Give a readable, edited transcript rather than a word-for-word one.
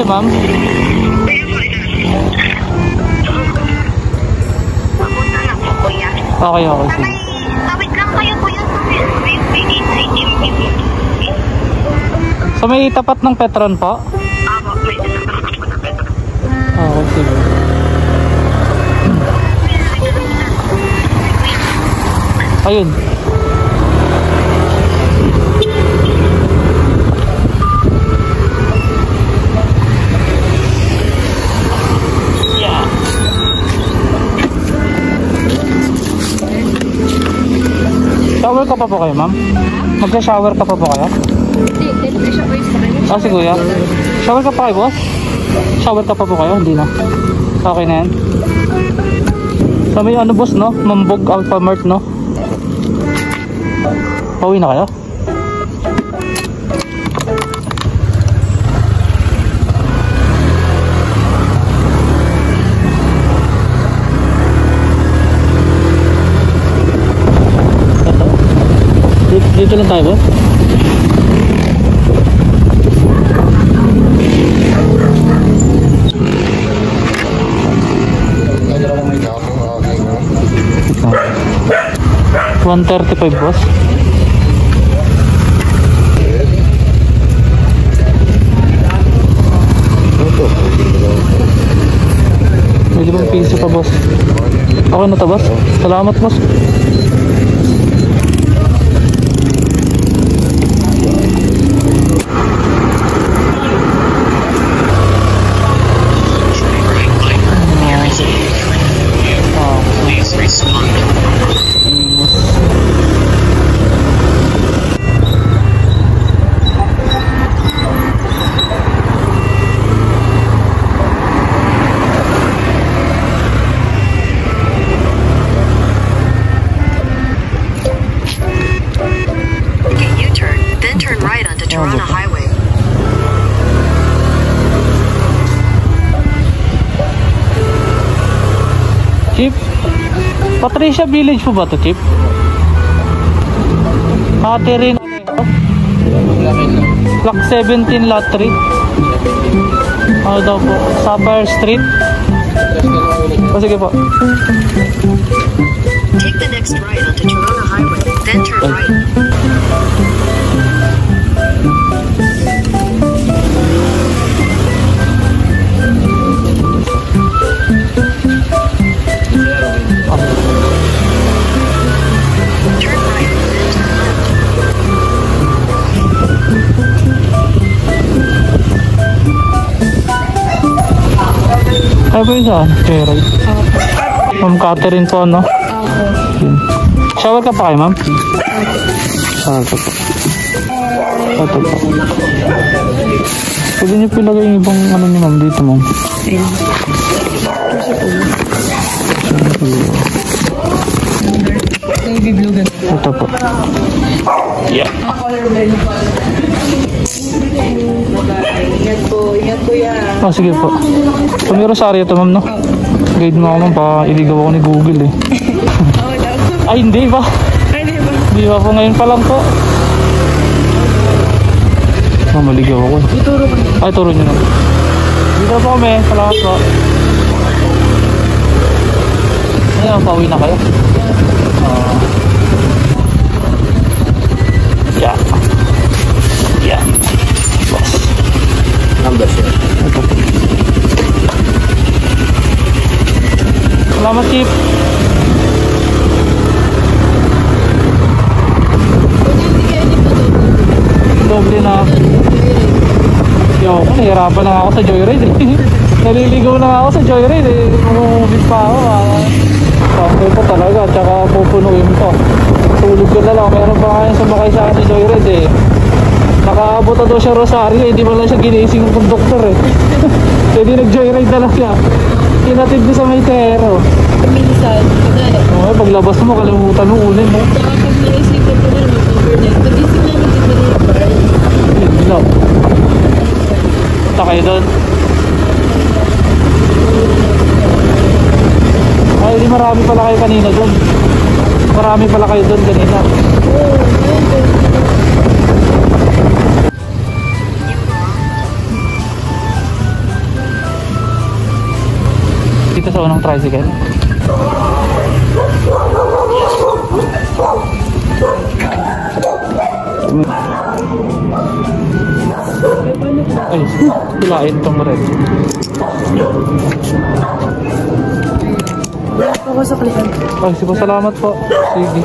ma'am? Papunta na po, kuya. Okay, okay. Sige. Tawid lang kayo, kuya. So may tapat ng Petron po? May tapat po na Petron. Okay, sige. Ayun. Shower ka pa po kayo, ma'am? Magsa-shower ka pa po kayo? Hindi siya boys sa kayo. Ah, si kuya. Shower ka pa kayo, boss? Shower ka pa po kayo? Hindi na. Okay na yan. So may ano, boss, no? Mambog Alphamart, no? Pauwi na kayo? Dito lang tayo, boss. $135, boss. May ₱5 pa, boss. Okay na to, boss. Salamat, boss. Chip, Patricia Village po ba to, Chip? Catherine Block 17 Lot 3. Ano daw po? Sapphire Street. O sige po. Take the next right onto Toronto Highway, then turn right. Ay ba yun saan? Kaya Ma'am Catherine po, no? Shower ka pa kayo, ma'am? Ito po. Ito po. Pwede niyo pilagay yung ibang ano niyo, ma'am, dito, ma'am. Ito po. Yeah. Ingat po yan. Oh, sige po. Kung may rosaryo ito, ma'am, no? Guide mo ako, ma'am, pa iligaw ako ni Google, eh. Ay, hindi ba? Hindi ba po, ngayon pa lang po. Oh, maligaw ako. Ituro ko. Ay, turo nyo na. Dito po kami. Salamat po. Ayun, pauwi na kayo. Yeah. Yeah. Boss. Number siya. Salamat, Chip. Doble na. Yo, nahihirapan na ako sa joyride, eh. Naliligaw na ako sa joyride, eh. Umubit pa ako, Sabi po talaga, tsaka pupunuin ko. Tulog ko na lang. Meron pa kayong sumakay sa akin sa joyride, eh. Nakaabot na daw siya Rosario, hindi mo lang siya ginising ng conductor, eh. Hindi nag-joyride na lang siya. Kinatid niya sa Maytero. Minsan, Oo, paglabas mo, kalimutan mo unin, no? saka pag naisip ko po na mag-overnight, pag-isip namin dito na yung bar. No. Punta kayo doon. Ay, di marami pala kayo kanina doon. Marami pala kayo doon kanina. Dito sa unang tricycle. Ay, hilain tong red. Ako sa klikan. Ay, sige, salamat po. Sige.